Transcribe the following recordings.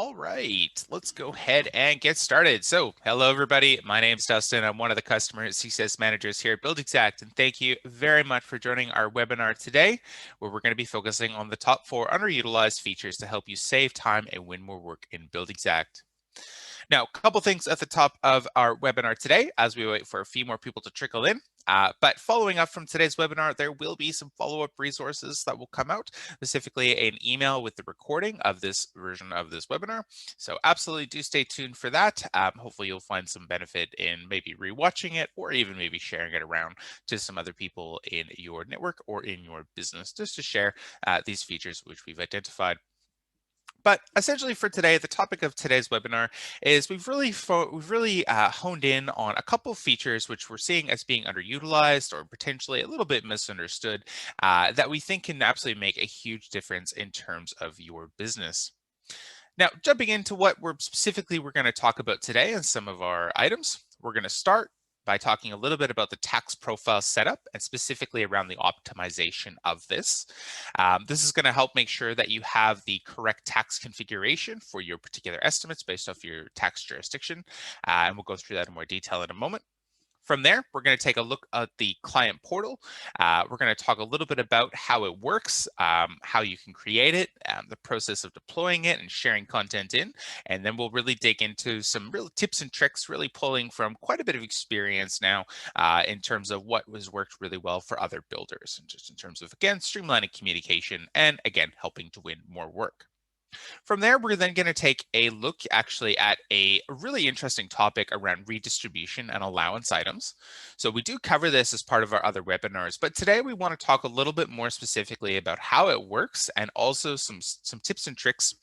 All right, let's go ahead and get started. So, hello everybody. My name's Dustin. I'm one of the customer success managers here at Buildxact, and thank you very much for joining our webinar today, where we're going to be focusing on the top 4 underutilized features to help you save time and win more work in Buildxact. Now, a couple things at the top of our webinar today as we wait for a few more people to trickle in. But following up from today's webinar, there will be some follow-up resources that will come out, specifically an email with the recording of this version of this webinar. So absolutely do stay tuned for that. Hopefully you'll find some benefit in maybe rewatching it or even maybe sharing it around to some other people in your network or in your business just to share these features which we've identified. But essentially for today, the topic of today's webinar is we've really honed in on a couple of features which we're seeing as being underutilized or potentially a little bit misunderstood that we think can absolutely make a huge difference in terms of your business. Now, jumping into what we're going to talk about today and some of our items, we're going to start by talking a little bit about the tax profile setup and specifically around the optimization of this. This is going to help make sure that you have the correct tax configuration for your particular estimates based off your tax jurisdiction. And we'll go through that in more detail in a moment. From there, we're going to take a look at the client portal. We're going to talk a little bit about how it works, how you can create it, the process of deploying it and sharing content in. And then we'll really dig into some real tips and tricks, really pulling from quite a bit of experience now in terms of what has worked really well for other builders, and just in terms of, again, streamlining communication and, again, helping to win more work. From there, we're then going to take a look actually at a really interesting topic around redistribution and allowance items. So we do cover this as part of our other webinars, but today we want to talk a little bit more specifically about how it works and also some tips and tricks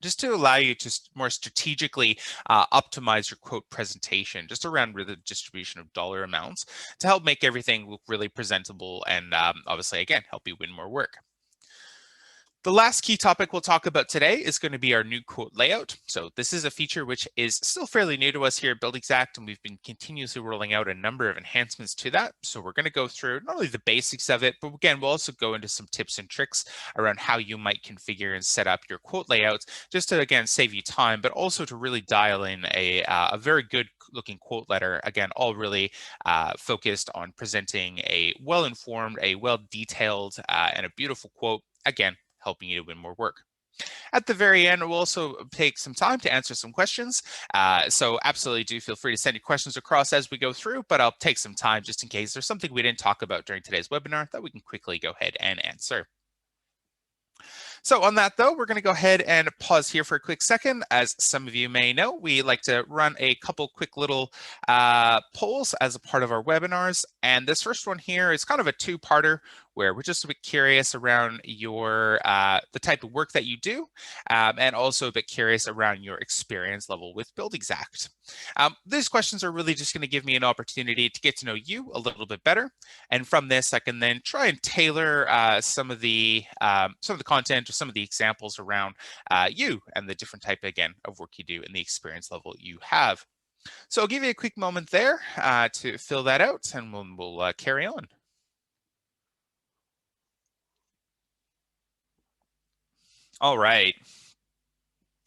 just to allow you to more strategically optimize your quote presentation, just around the distribution of dollar amounts to help make everything look really presentable and obviously, again, help you win more work. The last key topic we'll talk about today is going to be our new quote layout. So this is a feature which is still fairly new to us here at Buildxact, and we've been continuously rolling out a number of enhancements to that. So we're going to go through not only the basics of it, but again, we'll also go into some tips and tricks around how you might configure and set up your quote layouts, just to, again, save you time, but also to really dial in a very good looking quote letter, again, all really focused on presenting a well-informed, a well-detailed, and a beautiful quote, again, helping you to win more work. At the very end, we'll also take some time to answer some questions. So absolutely do feel free to send your questions across as we go through, but I'll take some time just in case there's something we didn't talk about during today's webinar that we can quickly go ahead and answer. So on that though, we're going to go ahead and pause here for a quick second. As some of you may know, we like to run a couple quick little polls as a part of our webinars. And this first one here is kind of a two-parter where we're just a bit curious around your the type of work that you do, and also a bit curious around your experience level with Buildxact. These questions are really just going to give me an opportunity to get to know you a little bit better, and from this, I can then try and tailor some of the content or some of the examples around you and the different type again of work you do and the experience level you have. So I'll give you a quick moment there to fill that out, and we'll carry on. All right.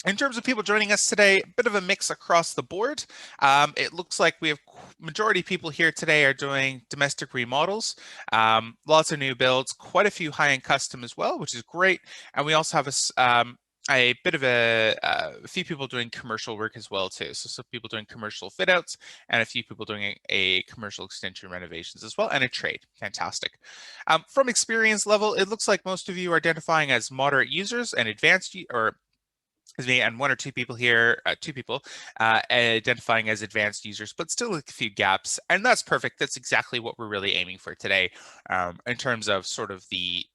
In terms of people joining us today, a bit of a mix across the board. It looks like we have majority of people here today are doing domestic remodels, lots of new builds, quite a few high-end custom as well, which is great. And we also have a bit of a few people doing commercial work as well too. So some people doing commercial fit outs and a few people doing a commercial extension renovations as well, and a trade. Fantastic. From experience level, it looks like most of you are identifying as moderate users and advanced, and one or two people here, identifying as advanced users, but still a few gaps, and that's perfect. That's exactly what we're really aiming for today, in terms of sort of the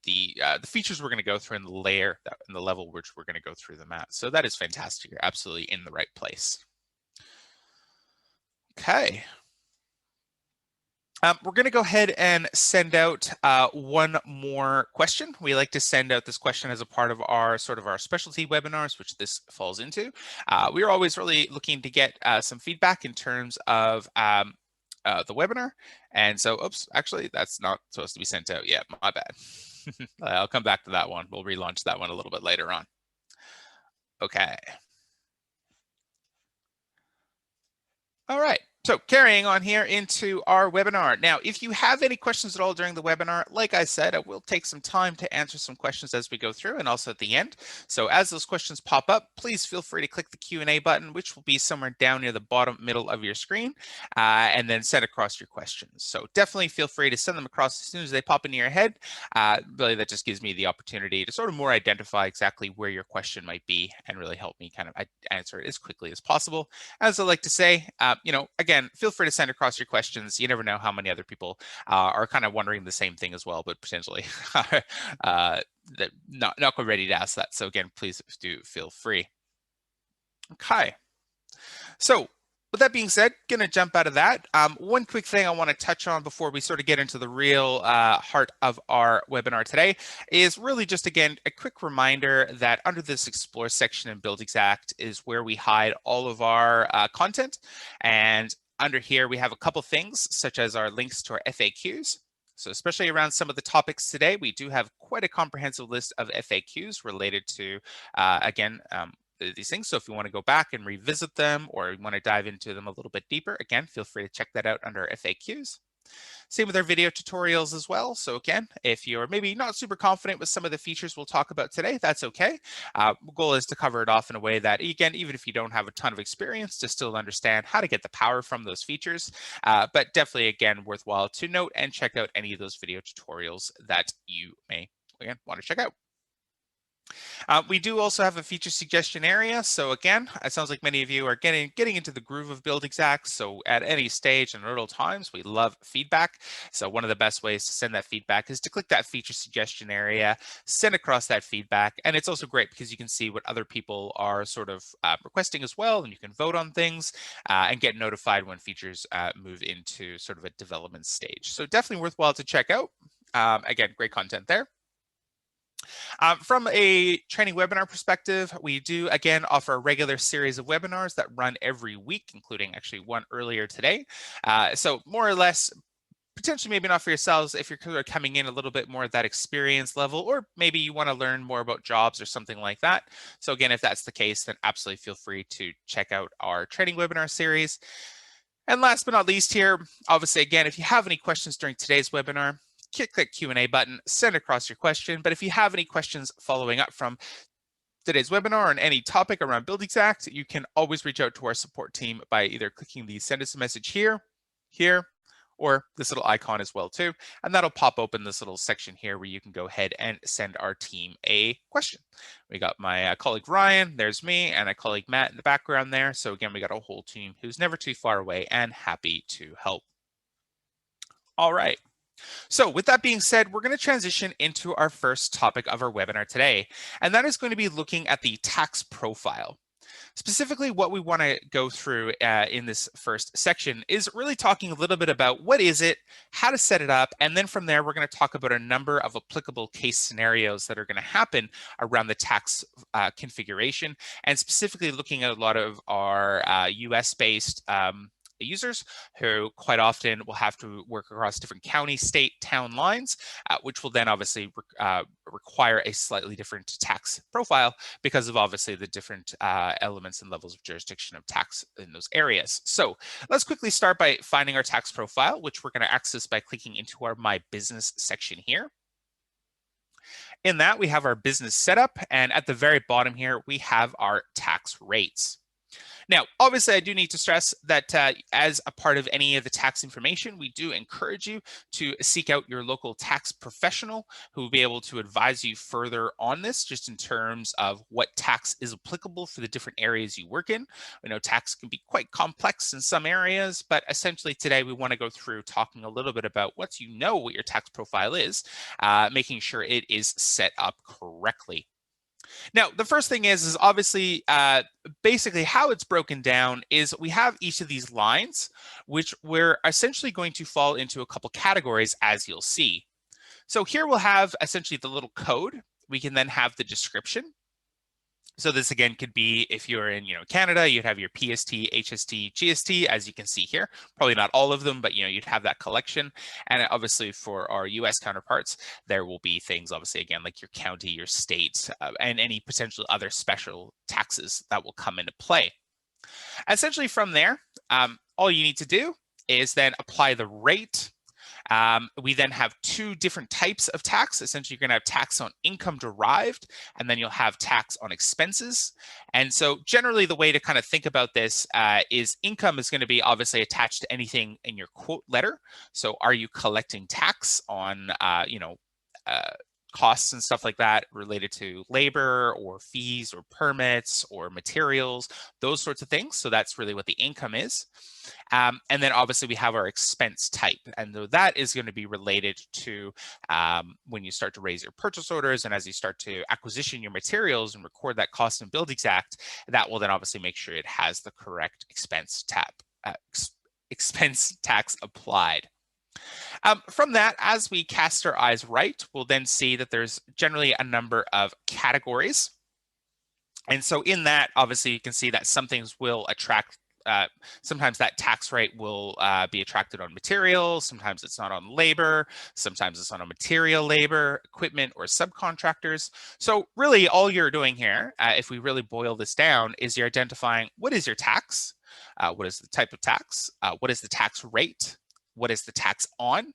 features we're going to go through and the layer and the level which we're going to go through them at. So that is fantastic. You're absolutely in the right place. Okay. We're going to go ahead and send out one more question. We like to send out this question as a part of our specialty webinars, which this falls into. We are always really looking to get some feedback in terms of the webinar. And so, oops, actually, that's not supposed to be sent out yet. My bad. I'll come back to that one. We'll relaunch that one a little bit later on. Okay. All right, so carrying on here into our webinar. Now, if you have any questions at all during the webinar, like I said, I will take some time to answer some questions as we go through and also at the end. So as those questions pop up, please feel free to click the Q&A button, which will be somewhere down near the bottom middle of your screen, and then send across your questions. So definitely feel free to send them across as soon as they pop into your head. Really, that just gives me the opportunity to sort of more identify exactly where your question might be and really help me kind of answer it as quickly as possible. As I like to say, again, feel free to send across your questions. You never know how many other people are kind of wondering the same thing as well, but potentially not quite ready to ask that. So again, please do feel free. Okay. So with that being said, going to jump out of that. One quick thing I want to touch on before we sort of get into the real heart of our webinar today is really just, again, a quick reminder that under this Explore section in Buildxact is where we hide all of our content. And under here, we have a couple things such as our links to our FAQs. So especially around some of the topics today, we do have quite a comprehensive list of FAQs related to, again, these things. So if you want to go back and revisit them or you want to dive into them a little bit deeper, again, feel free to check that out under FAQs. Same with our video tutorials as well. So again, if you're maybe not super confident with some of the features we'll talk about today, that's okay. The goal is to cover it off in a way that, again, even if you don't have a ton of experience, to still understand how to get the power from those features. But definitely, again, worthwhile to note and check out any of those video tutorials that you may, again, want to check out. We do also have a feature suggestion area. So again, it sounds like many of you are getting into the groove of Buildxact. So at any stage and at all times, we love feedback. So one of the best ways to send that feedback is to click that feature suggestion area, send across that feedback. And it's also great because you can see what other people are sort of requesting as well. And you can vote on things and get notified when features move into sort of a development stage. So definitely worthwhile to check out. Again, great content there. From a training webinar perspective, we do, again, offer a regular series of webinars that run every week, including actually one earlier today. So more or less, potentially maybe not for yourselves if you're coming in a little bit more at that experience level, or maybe you want to learn more about jobs or something like that. So again, if that's the case, then absolutely feel free to check out our training webinar series. And last but not least here, obviously, again, if you have any questions during today's webinar, click that Q&A button, send across your question. But if you have any questions following up from today's webinar on any topic around Buildxact, you can always reach out to our support team by either clicking the send us a message here, or this little icon as well too. And that'll pop open this little section here where you can go ahead and send our team a question. We got my colleague Ryan, there's me, and a colleague Matt in the background there. So again, we got a whole team who's never too far away and happy to help. All right. So with that being said, we're going to transition into our first topic of our webinar today, and that is going to be looking at the tax profile. Specifically, what we want to go through in this first section is really talking a little bit about what is it, how to set it up, and then from there, we're going to talk about a number of applicable case scenarios that are going to happen around the tax configuration, and specifically looking at a lot of our US-based users who quite often will have to work across different county, state, town lines, which will then obviously require a slightly different tax profile because of obviously the different elements and levels of jurisdiction of tax in those areas. So let's quickly start by finding our tax profile, which we're going to access by clicking into our My Business section here. In that, we have our business setup, and at the very bottom here, we have our tax rates. Now, obviously, I do need to stress that as a part of any of the tax information, we do encourage you to seek out your local tax professional who will be able to advise you further on this, just in terms of what tax is applicable for the different areas you work in. We know tax can be quite complex in some areas, but essentially today we want to go through talking a little bit about once you know what your tax profile is, making sure it is set up correctly. Now, the first thing is obviously basically how it's broken down is we have each of these lines, which we're essentially going to fall into a couple categories, as you'll see. So here we'll have essentially the little code. We can then have the description. So this again could be if you're in Canada, you'd have your PST, HST, GST, as you can see here. Probably not all of them, but you'd have that collection. And obviously for our US counterparts, there will be things obviously again like your county, your state, and any potential other special taxes that will come into play. Essentially from there, all you need to do is then apply the rate. We then have two different types of tax. Essentially, you're going to have tax on income derived, and then you'll have tax on expenses. And so generally, the way to kind of think about this is income is going to be obviously attached to anything in your quote letter. So are you collecting tax on, costs and stuff like that related to labor or fees or permits or materials, those sorts of things. So that's really what the income is. And then obviously we have our expense type, and that is going to be related to when you start to raise your purchase orders, and as you start to acquisition your materials and record that cost in Buildxact, that will then obviously make sure it has the correct expense tax applied. From that, as we cast our eyes right, we'll then see that there's generally a number of categories. And so in that, obviously, you can see that some things will attract, sometimes that tax rate will be attracted on materials, sometimes it's not on labor, sometimes it's on a material, labor, equipment, or subcontractors. So really all you're doing here, if we really boil this down, is you're identifying what is your tax, what is the type of tax, what is the tax rate, what is the tax on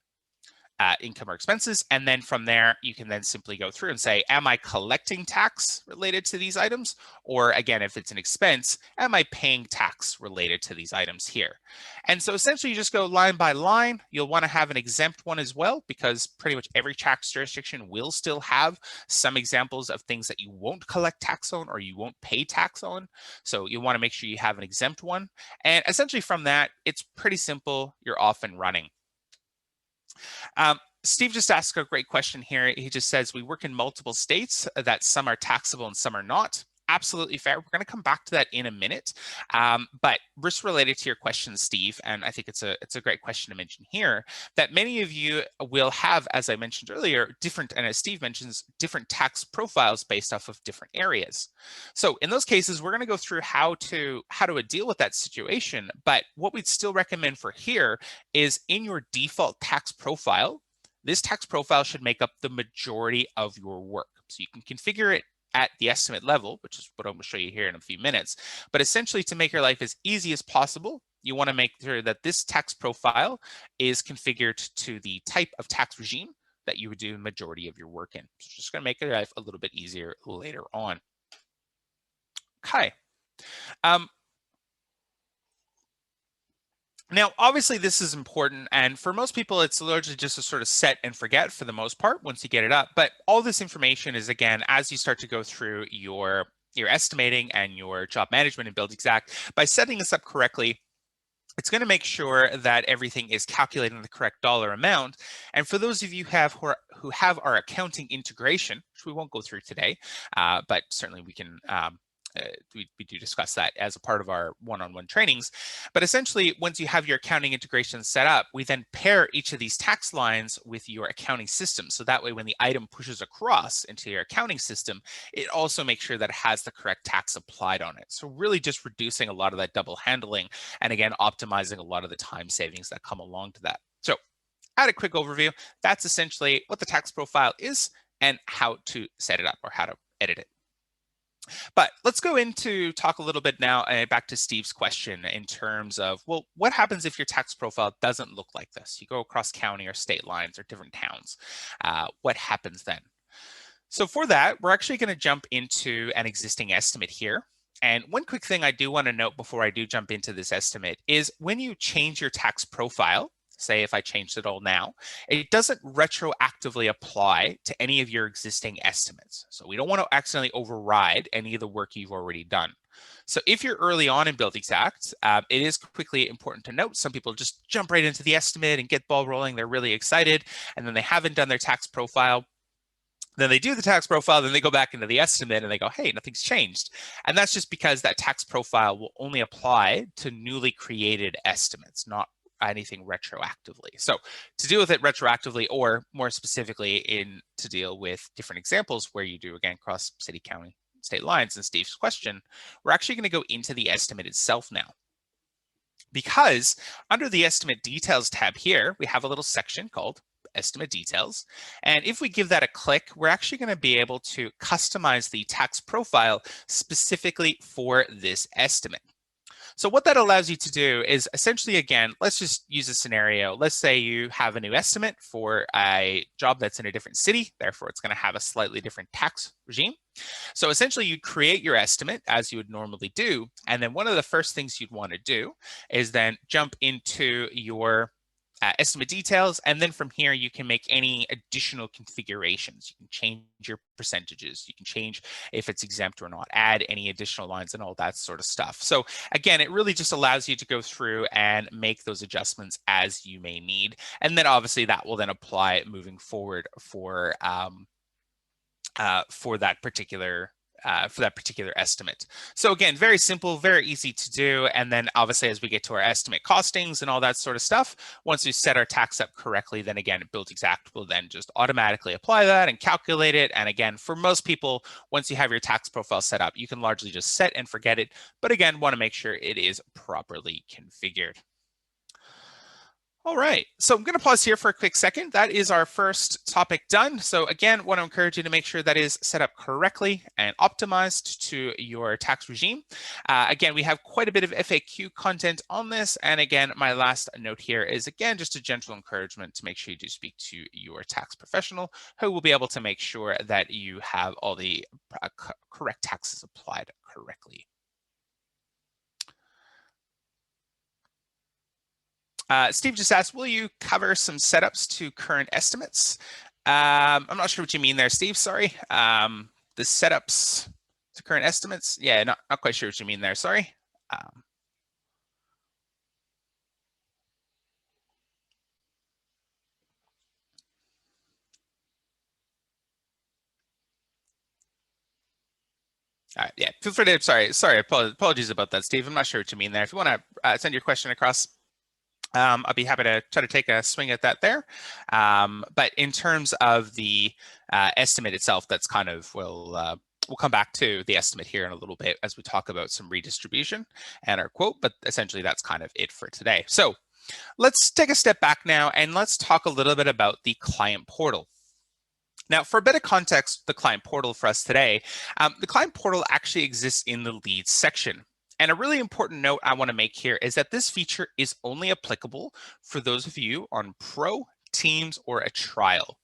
income or expenses, and then from there you can then simply go through and say, am I collecting tax related to these items? Or again, if it's an expense, am I paying tax related to these items here? And so essentially you just go line by line. You'll want to have an exempt one as well, because pretty much every tax jurisdiction will still have some examples of things that you won't collect tax on or you won't pay tax on. So you want to make sure you have an exempt one. And essentially from that, it's pretty simple. You're off and running. Steve just asked a great question here. He just says, we work in multiple states, that some are taxable and some are not. Absolutely fair. We're going to come back to that in a minute. But just related to your question, Steve, and I think it's a great question to mention here, that many of you will have, as I mentioned earlier, different, and as Steve mentions, different tax profiles based off of different areas. So in those cases, we're going to go through how to deal with that situation. But what we'd still recommend for here is in your default tax profile, this tax profile should make up the majority of your work. So you can configure it at the estimate level, which is what I'm going to show you here in a few minutes. But essentially, to make your life as easy as possible, you want to make sure that this tax profile is configured to the type of tax regime that you would do the majority of your work in. So it's just going to make your life a little bit easier later on. Okay. Now, obviously, this is important, and for most people, it's largely just a sort of set and forget for the most part once you get it up. But all this information is, again, as you start to go through your estimating and your job management in Buildxact, by setting this up correctly, it's going to make sure that everything is calculating the correct dollar amount. And for those of you who have our accounting integration, which we won't go through today, but certainly we can. We do discuss that as a part of our one-on-one trainings. But essentially, once you have your accounting integration set up, we then pair each of these tax lines with your accounting system. So that way, when the item pushes across into your accounting system, it also makes sure that it has the correct tax applied on it. So really just reducing a lot of that double handling, and again, optimizing a lot of the time savings that come along to that. So at a quick overview, that's essentially what the tax profile is and how to set it up or how to edit it. But let's go into talk a little bit now back to Steve's question in terms of, well, what happens if your tax profile doesn't look like this? You go across county or state lines or different towns. What happens then? So for that, we're actually going to jump into an existing estimate here. And one quick thing I do want to note before I do jump into this estimate is when you change your tax profile, say if I changed it all now, it doesn't retroactively apply to any of your existing estimates. So we don't want to accidentally override any of the work you've already done. So if you're early on in Buildxact, it is quickly important to note, some people just jump right into the estimate and get ball rolling. They're really excited, and then they haven't done their tax profile. Then they do the tax profile, then they go back into the estimate and they go, hey, nothing's changed. And that's just because that tax profile will only apply to newly created estimates, not anything retroactively. So to deal with it retroactively, or more specifically to deal with different examples where you do, again, cross city, county, state lines in Steve's question, we're actually going to go into the estimate itself now. Because under the estimate details tab here, we have a little section called estimate details. And if we give that a click, we're actually going to be able to customize the tax profile specifically for this estimate. So what that allows you to do is essentially, again, let's just use a scenario. Let's say you have a new estimate for a job that's in a different city, therefore it's going to have a slightly different tax regime. So essentially you create your estimate as you would normally do. And then one of the first things you'd want to do is then jump into your estimate details. And then from here, you can make any additional configurations. You can change your percentages. You can change if it's exempt or not, add any additional lines and all that sort of stuff. So again, it really just allows you to go through and make those adjustments as you may need. And then obviously that will then apply moving forward for that particular estimate. So again, very simple, very easy to do. And then obviously as we get to our estimate costings and all that sort of stuff, once we set our tax up correctly, then again, Buildxact will then just automatically apply that and calculate it. And again, for most people, once you have your tax profile set up, you can largely just set and forget it. But again, want to make sure it is properly configured. All right, so I'm going to pause here for a quick second. That is our first topic done. So again, want to encourage you to make sure that is set up correctly and optimized to your tax regime. Again, we have quite a bit of FAQ content on this. And again, my last note here is, again, just a gentle encouragement to make sure you do speak to your tax professional who will be able to make sure that you have all the correct taxes applied correctly. Steve just asked, will you cover some setups to current estimates? I'm not sure what you mean there, Steve, sorry. The setups to current estimates? Yeah, not quite sure what you mean there, sorry. All right, yeah, feel free to, sorry, apologies about that, Steve. I'm not sure what you mean there. If you want to send your question across, I'll be happy to try to take a swing at that there. But in terms of the estimate itself, that's kind of, we'll come back to the estimate here in a little bit as we talk about some redistribution and our quote, but essentially that's kind of it for today. So let's take a step back now and let's talk a little bit about the client portal. Now, for a bit of context, the client portal for us today, the client portal actually exists in the leads section. And a really important note I want to make here is that this feature is only applicable for those of you on Pro, Teams, or a trial.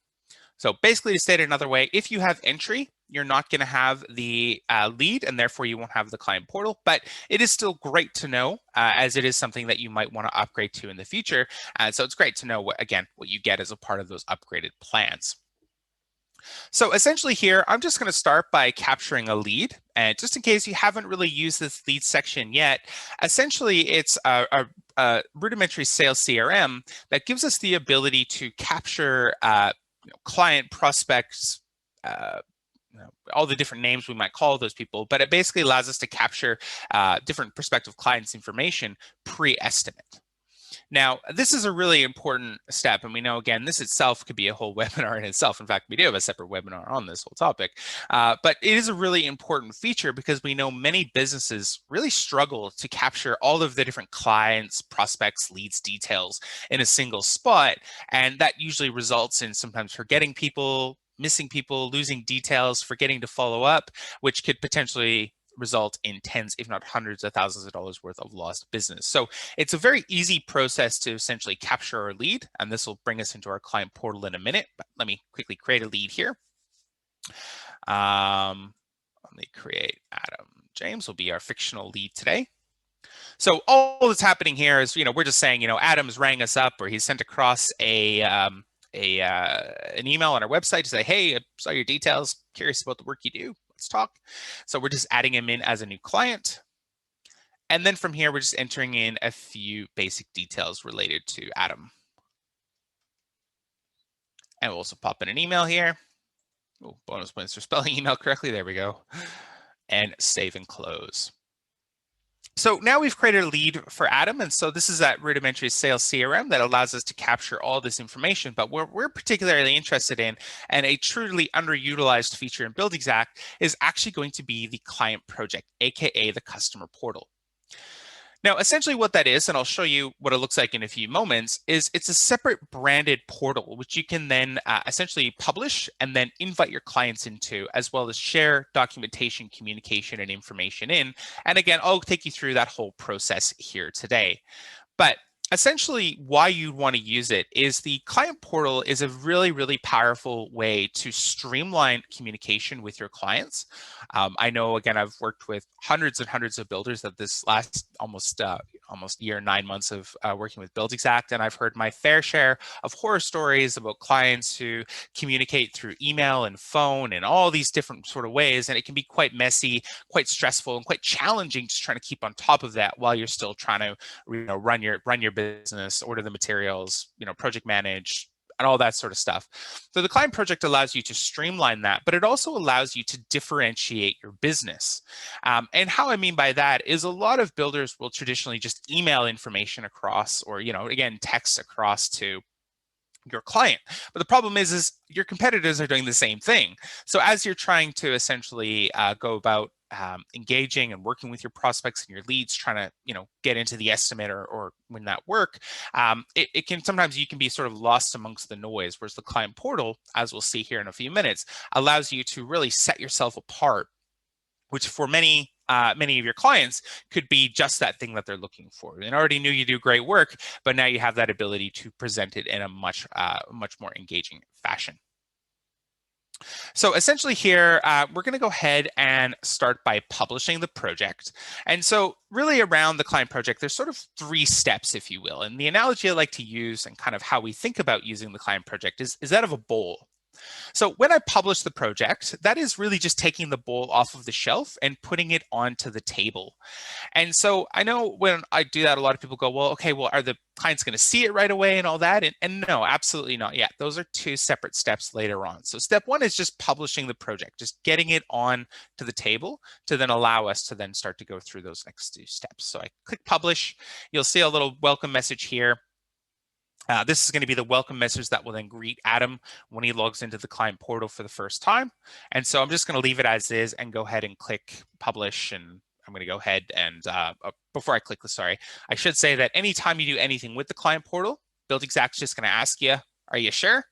So basically, to state it another way, if you have entry, you're not going to have the lead, and therefore you won't have the client portal. But it is still great to know, as it is something that you might want to upgrade to in the future. So it's great to know, what you get as a part of those upgraded plans. So essentially here, I'm just going to start by capturing a lead. And just in case you haven't really used this lead section yet, essentially it's a rudimentary sales CRM that gives us the ability to capture client prospects, all the different names we might call those people, but it basically allows us to capture different prospective clients' information pre-estimate. Now, this is a really important step, and we know, again, this itself could be a whole webinar in itself. In fact, we do have a separate webinar on this whole topic, but it is a really important feature because we know many businesses really struggle to capture all of the different clients, prospects, leads, details in a single spot, and that usually results in sometimes forgetting people, missing people, losing details, forgetting to follow up, which could potentially result in tens, if not hundreds of thousands of dollars worth of lost business. So it's a very easy process to essentially capture our lead, and this will bring us into our client portal in a minute. But let me quickly create a lead here. Let me create Adam James will be our fictional lead today. So all that's happening here is, we're just saying, Adam's rang us up, or he sent across an email on our website to say, hey, I saw your details, curious about the work you do. Let's talk. So we're just adding him in as a new client. And then from here, we're just entering in a few basic details related to Adam. And we'll also pop in an email here. Oh, bonus points for spelling email correctly. There we go. And save and close. So now we've created a lead for Adam. And so this is that rudimentary sales CRM that allows us to capture all this information. But what we're particularly interested in, and a truly underutilized feature in Buildxact, is actually going to be the client project, AKA the customer portal. Now, essentially what that is, and I'll show you what it looks like in a few moments, is it's a separate branded portal, which you can then essentially publish and then invite your clients into, as well as share documentation, communication, and information in. And again, I'll take you through that whole process here today. But essentially, why you want to use it is the client portal is a really, really powerful way to streamline communication with your clients. I know, again, I've worked with hundreds and hundreds of builders of this last almost year, 9 months of working with Buildxact, and I've heard my fair share of horror stories about clients who communicate through email and phone and all these different sort of ways, and it can be quite messy, quite stressful, and quite challenging just trying to keep on top of that while you're still trying to run your business, order the materials, project manage, and all that sort of stuff. So the client project allows you to streamline that, but it also allows you to differentiate your business. And how I mean by that is a lot of builders will traditionally just email information across, or again, text across to your client. But the problem is your competitors are doing the same thing. So as you're trying to essentially go about engaging and working with your prospects and your leads, trying to get into the estimate or win that work, it can sometimes you can be sort of lost amongst the noise. Whereas the client portal, as we'll see here in a few minutes, allows you to really set yourself apart, which for many of your clients could be just that thing that they're looking for. They already knew you do great work, but now you have that ability to present it in a much more engaging fashion. So essentially here, we're going to go ahead and start by publishing the project. And so really around the client project, there's sort of 3 steps, if you will. And the analogy I like to use and kind of how we think about using the client project is that of a bowl. So when I publish the project, that is really just taking the bowl off of the shelf and putting it onto the table. And so I know when I do that, a lot of people go, well, okay, well, are the clients going to see it right away and all that? And no, absolutely not yet. Those are 2 separate steps later on. So step 1 is just publishing the project, just getting it on to the table to then allow us to then start to go through those next 2 steps. So I click publish. You'll see a little welcome message here. This is going to be the welcome message that will then greet Adam when he logs into the client portal for the first time. And so I'm just going to leave it as is and go ahead and click publish. And I'm going to go ahead and before I click this, I should say that anytime you do anything with the client portal, Buildxact's just going to ask you, are you sure?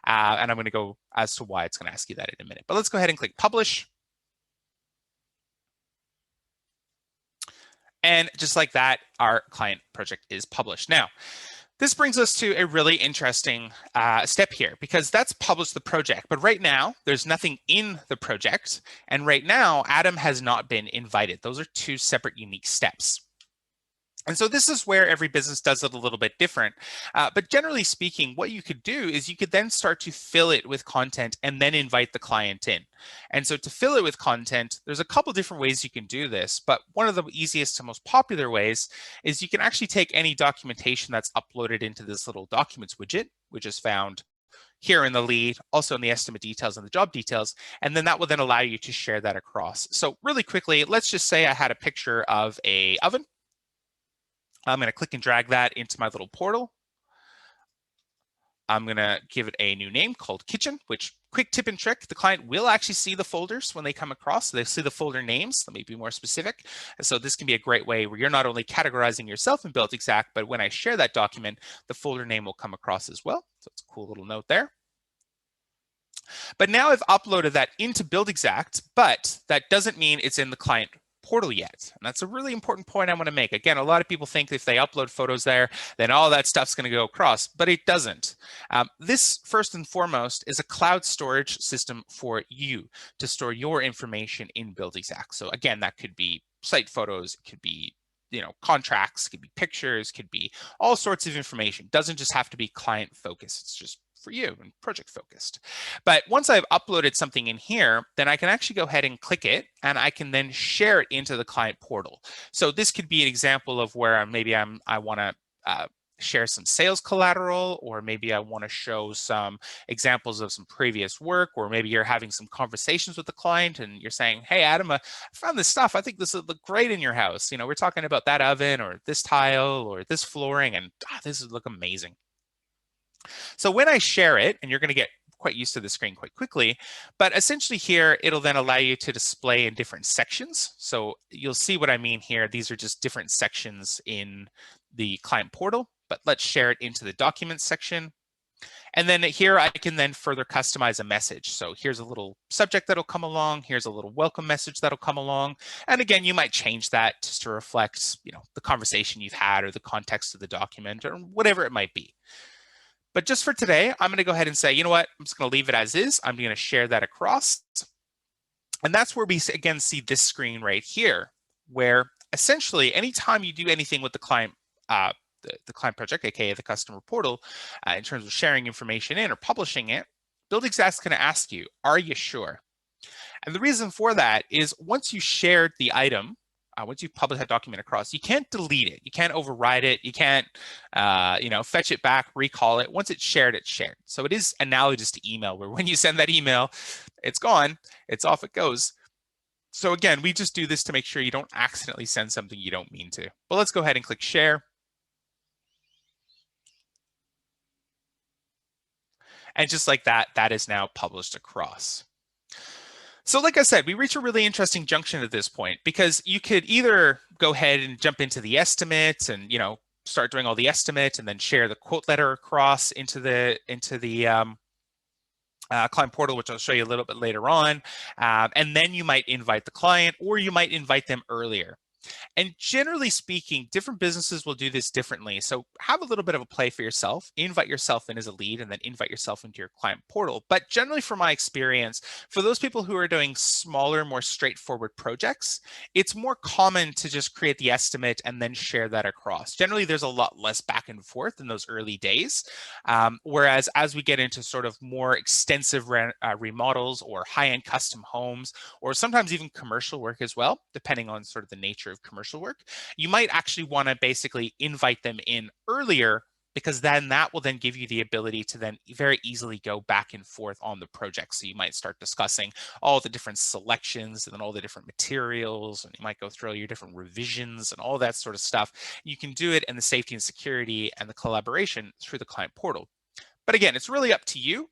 And I'm going to go as to why it's going to ask you that in a minute. But let's go ahead and click publish. And just like that, our client project is published. Now, this brings us to a really interesting step here, because that's published the project. But right now, there's nothing in the project. And right now, Adam has not been invited. Those are 2 separate unique steps. And so this is where every business does it a little bit different. But generally speaking, what you could do is you could then start to fill it with content and then invite the client in. And so to fill it with content, there's a couple different ways you can do this. But one of the easiest and most popular ways is you can actually take any documentation that's uploaded into this little documents widget, which is found here in the lead, also in the estimate details and the job details, and then that will then allow you to share that across. So really quickly, let's just say I had a picture of an oven. I'm going to click and drag that into my little portal. I'm going to give it a new name called Kitchen, which, quick tip and trick, the client will actually see the folders when they come across. So they see the folder names. Let me be more specific. And so this can be a great way where you're not only categorizing yourself in Buildxact, but when I share that document, the folder name will come across as well. So it's a cool little note there. But now I've uploaded that into Buildxact, but that doesn't mean it's in the client portal yet. And that's a really important point I want to make. Again, a lot of people think if they upload photos there, then all that stuff's going to go across, but it doesn't. This, first and foremost, is a cloud storage system for you to store your information in Buildxact. So again, that could be site photos, it could be contracts, could be pictures, could be all sorts of information. It doesn't just have to be client focused. It's just for you and project focused. But once I've uploaded something in here, then I can actually go ahead and click it, and I can then share it into the client portal. So this could be an example of where maybe I want to share some sales collateral, or maybe I want to show some examples of some previous work, or maybe you're having some conversations with the client and you're saying, hey, Adam, I found this stuff. I think this would look great in your house. We're talking about that oven or this tile or this flooring, and this would look amazing. So when I share it, and you're going to get quite used to the screen quite quickly. But essentially here, it'll then allow you to display in different sections. So you'll see what I mean here. These are just different sections in the client portal, but let's share it into the documents section. And then here I can then further customize a message. So here's a little subject that'll come along. Here's a little welcome message that'll come along. And again, you might change that just to reflect, the conversation you've had or the context of the document or whatever it might be. But just for today, I'm going to go ahead and say, you know what, I'm just going to leave it as is. I'm going to share that across. And that's where we again see this screen right here, where essentially anytime you do anything with the client the client project, aka the customer portal, in terms of sharing information in or publishing it, Buildxact's going to ask you, are you sure? And the reason for that is once you shared the item, once you publish that document across, you can't delete it. You can't override it. You can't, fetch it back, recall it. Once it's shared, it's shared. So it is analogous to email, where when you send that email, it's gone, it's off it goes. So again, we just do this to make sure you don't accidentally send something you don't mean to. But let's go ahead and click share. And just like that, that is now published across. So like I said, we reach a really interesting junction at this point, because you could either go ahead and jump into the estimate and, start doing all the estimate and then share the quote letter across into the client portal, which I'll show you a little bit later on. And then you might invite the client, or you might invite them earlier. And generally speaking, different businesses will do this differently. So have a little bit of a play for yourself, invite yourself in as a lead, and then invite yourself into your client portal. But generally, from my experience, for those people who are doing smaller, more straightforward projects, it's more common to just create the estimate and then share that across. Generally, there's a lot less back and forth in those early days. Whereas as we get into sort of more extensive remodels or high-end custom homes, or sometimes even commercial work as well, depending on sort of the nature of commercial work, you might actually want to basically invite them in earlier, because then that will then give you the ability to then very easily go back and forth on the project. So you might start discussing all the different selections and then all the different materials, and you might go through all your different revisions and all that sort of stuff. You can do it in the safety and security and the collaboration through the client portal. But again, it's really up to you.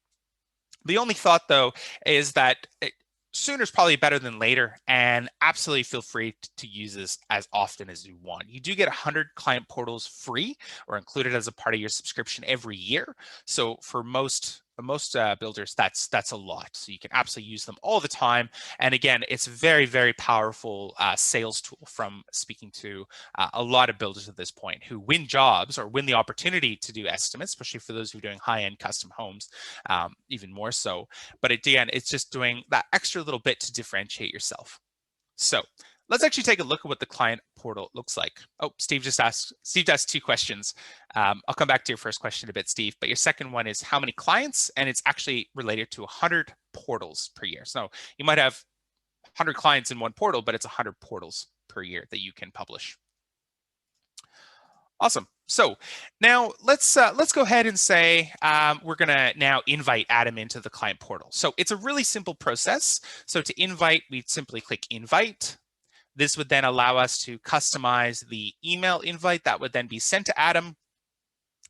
The only thought, though, is that sooner is probably better than later, and absolutely feel free to use this as often as you want. You do get 100 client portals free or included as a part of your subscription every year. So for most builders, that's a lot. So you can absolutely use them all the time. And again, it's a very, very powerful sales tool from speaking to a lot of builders at this point who win jobs or win the opportunity to do estimates, especially for those who are doing high-end custom homes, even more so. But again, it's just doing that extra little bit to differentiate yourself. So let's actually take a look at what the client portal looks like. Oh, Steve asked 2 questions. I'll come back to your first question a bit, Steve, but your second one is how many clients, and it's actually related to 100 portals per year. So you might have 100 clients in one portal, but it's 100 portals per year that you can publish. Awesome. So now let's go ahead and say we're going to now invite Adam into the client portal. So it's a really simple process. So to invite, we'd simply click invite. This would then allow us to customize the email invite that would then be sent to Adam.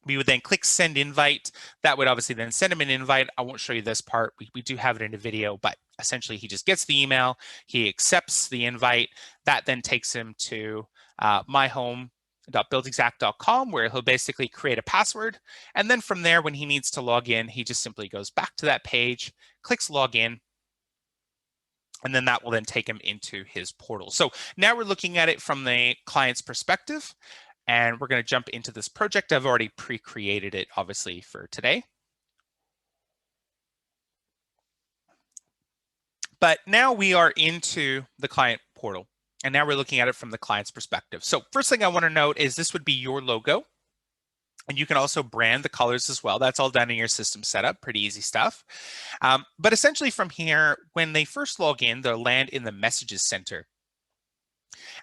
We would then click send invite. That would obviously then send him an invite. I won't show you this part. We do have it in a video, but essentially he just gets the email. He accepts the invite. That then takes him to myhome.buildxact.com, where he'll basically create a password. And then from there, when he needs to log in, he just simply goes back to that page, clicks login, and then that will then take him into his portal. So now we're looking at it from the client's perspective, and we're going to jump into this project. I've already pre-created it, obviously, for today. But now we are into the client portal, and now we're looking at it from the client's perspective. So first thing I want to note is this would be your logo. And you can also brand the colors as well. That's all done in your system setup, pretty easy stuff. But essentially from here, when they first log in, they'll land in the messages center.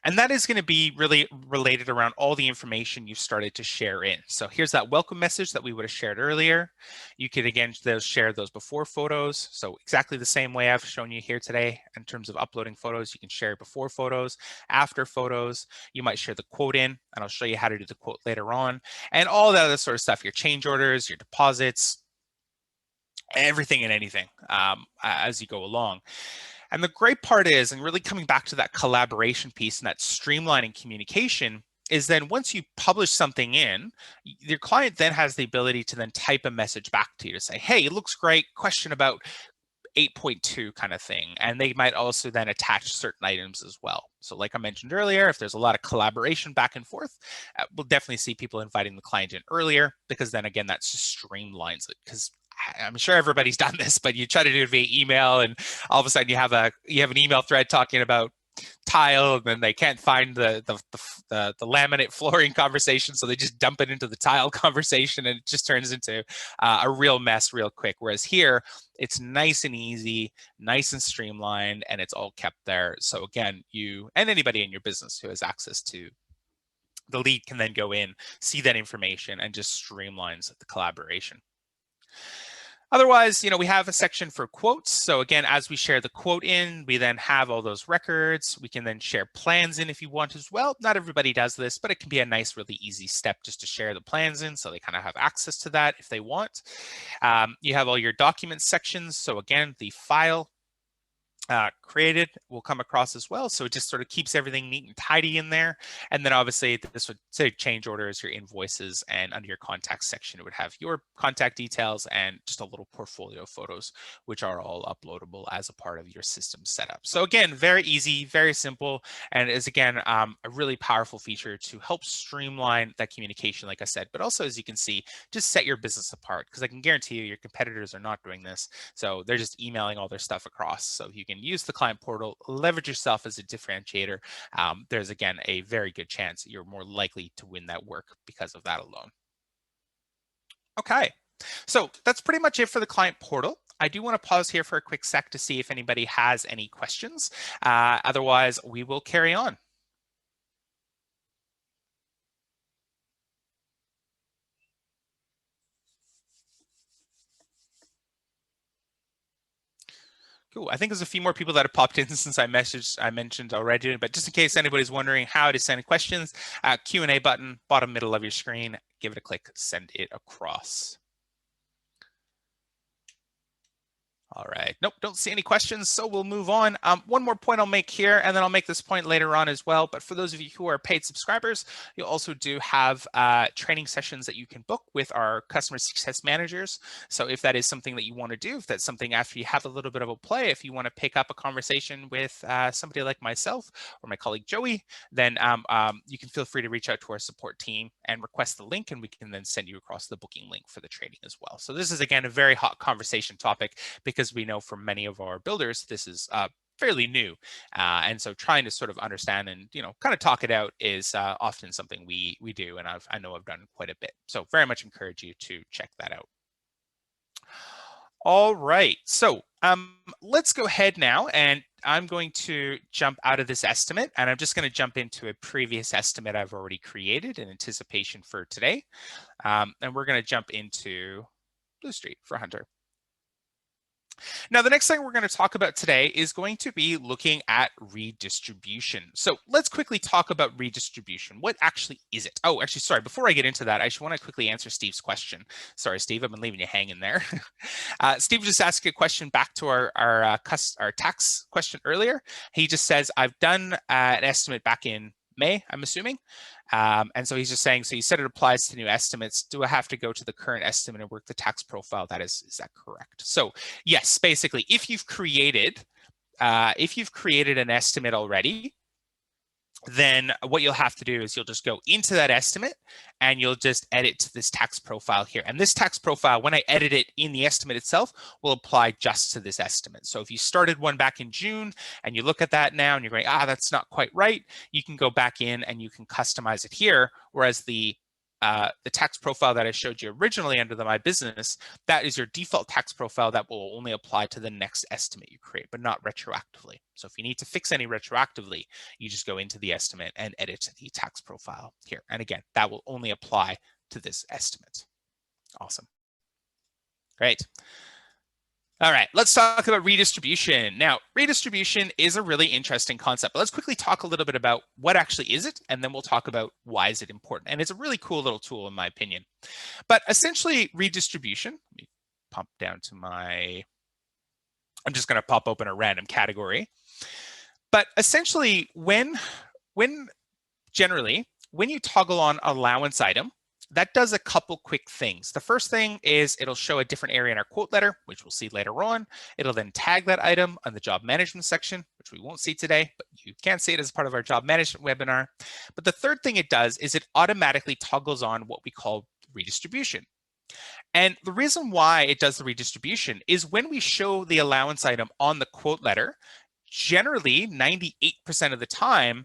And that is going to be really related around all the information you've started to share in. So here's that welcome message that we would have shared earlier. You could, again, share those before photos. So exactly the same way I've shown you here today in terms of uploading photos, you can share before photos, after photos. You might share the quote in, and I'll show you how to do the quote later on, and all that other sort of stuff, your change orders, your deposits, everything and anything as you go along. And the great part is, and really coming back to that collaboration piece and that streamlining communication, is then once you publish something in, your client then has the ability to then type a message back to you to say, hey, it looks great, question about 8.2 kind of thing. And they might also then attach certain items as well. So like I mentioned earlier, if there's a lot of collaboration back and forth, we'll definitely see people inviting the client in earlier, because then again, that just streamlines it. Because I'm sure everybody's done this, but you try to do it via email, and all of a sudden you have an email thread talking about tile, and then they can't find the laminate flooring conversation, so they just dump it into the tile conversation, and it just turns into a real mess real quick. Whereas here, it's nice and easy, nice and streamlined, and it's all kept there. So again, you and anybody in your business who has access to the lead can then go in, see that information, and just streamlines the collaboration. Otherwise, we have a section for quotes. So again, as we share the quote in, we then have all those records. We can then share plans in if you want as well. Not everybody does this, but it can be a nice, really easy step just to share the plans in, so they kind of have access to that if they want. You have all your documents sections. So again, the file created will come across as well. So it just sort of keeps everything neat and tidy in there. And then obviously this would say change orders, your invoices, and under your contact section, it would have your contact details and just a little portfolio photos, which are all uploadable as a part of your system setup. So again, very easy, very simple, and is again, a really powerful feature to help streamline that communication, like I said, but also, as you can see, just set your business apart, because I can guarantee you your competitors are not doing this. So they're just emailing all their stuff across. So you can use the client portal, leverage yourself as a differentiator. There's again a very good chance you're more likely to win that work because of that alone. Okay, so that's pretty much it for the client portal. I do want to pause here for a quick sec to see if anybody has any questions. Otherwise, we will carry on. Cool. I think there's a few more people that have popped in since I mentioned already, but just in case anybody's wondering how to send questions, Q&A button, bottom middle of your screen, give it a click, send it across. All right, nope, don't see any questions, so we'll move on. One more point I'll make here, and then I'll make this point later on as well, but for those of you who are paid subscribers, you also do have training sessions that you can book with our customer success managers. So if that is something that you want to do, if that's something after you have a little bit of a play, if you want to pick up a conversation with somebody like myself or my colleague Joey, then you can feel free to reach out to our support team and request the link, and we can then send you across the booking link for the training as well. So this is, again, a very hot conversation topic, because we know from many of our builders, this is fairly new. And so trying to sort of understand and, kind of talk it out is often something we do. And I know I've done quite a bit. So very much encourage you to check that out. All right, so let's go ahead now, and I'm going to jump out of this estimate, and I'm just going to jump into a previous estimate I've already created in anticipation for today. And we're going to jump into Blue Street for Hunter. Now, the next thing we're going to talk about today is going to be looking at redistribution. So let's quickly talk about redistribution. What actually is it? Oh, actually, sorry, before I get into that, I just want to quickly answer Steve's question. Sorry, Steve, I've been leaving you hanging there. Steve just asked a question back to our tax question earlier. He just says, I've done an estimate back in May, I'm assuming. And so he's just saying, so you said it applies to new estimates. Do I have to go to the current estimate and work the tax profile? Is that correct? So yes, basically, if you've created an estimate already, then what you'll have to do is you'll just go into that estimate and you'll just edit to this tax profile here. And this tax profile, when I edit it in the estimate itself, will apply just to this estimate. So if you started one back in June and you look at that now and you're going, that's not quite right, you can go back in and you can customize it here. Whereas the tax profile that I showed you originally under My Business, that is your default tax profile that will only apply to the next estimate you create, but not retroactively. So if you need to fix any retroactively, you just go into the estimate and edit the tax profile here. And again, that will only apply to this estimate. Awesome. Great. All right, let's talk about redistribution. Now, redistribution is a really interesting concept, but let's quickly talk a little bit about what actually is it, and then we'll talk about why is it important. And it's a really cool little tool in my opinion. But essentially, redistribution, let me pop down to my, I'm just going to pop open a random category. But essentially, generally, when you toggle on allowance item, that does a couple quick things. The first thing is it'll show a different area in our quote letter, which we'll see later on. It'll then tag that item on the job management section, which we won't see today, but you can see it as part of our job management webinar. But the third thing it does is it automatically toggles on what we call redistribution. And the reason why it does the redistribution is when we show the allowance item on the quote letter, generally 98% of the time,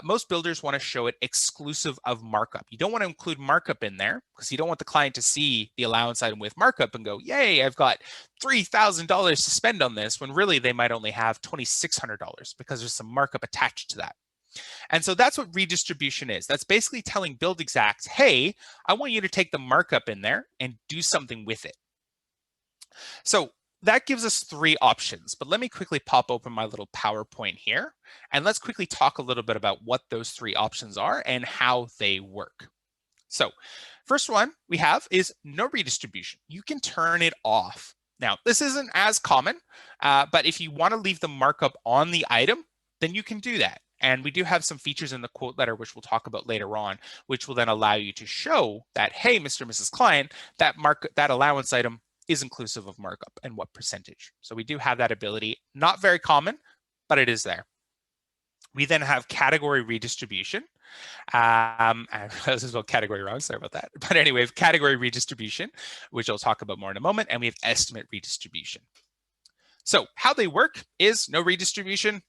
most builders want to show it exclusive of markup. You don't want to include markup in there because you don't want the client to see the allowance item with markup and go, yay, I've got $3,000 to spend on this, when really they might only have $2,600 because there's some markup attached to that. And so that's what redistribution is. That's basically telling Buildxact, hey, I want you to take the markup in there and do something with it. So that gives us three options, but let me quickly pop open my little PowerPoint here, and let's quickly talk a little bit about what those three options are and how they work. So first one we have is no redistribution. You can turn it off. Now, this isn't as common, but if you want to leave the markup on the item, then you can do that. And we do have some features in the quote letter, which we'll talk about later on, which will then allow you to show that, hey, Mr. and Mrs. Client, that allowance item is inclusive of markup and what percentage. So we do have that ability. Not very common, but it is there. We then have category redistribution. I realized I spelled category wrong, sorry about that. But anyway, we have category redistribution, which I'll talk about more in a moment, and we have estimate redistribution. So how they work is no redistribution,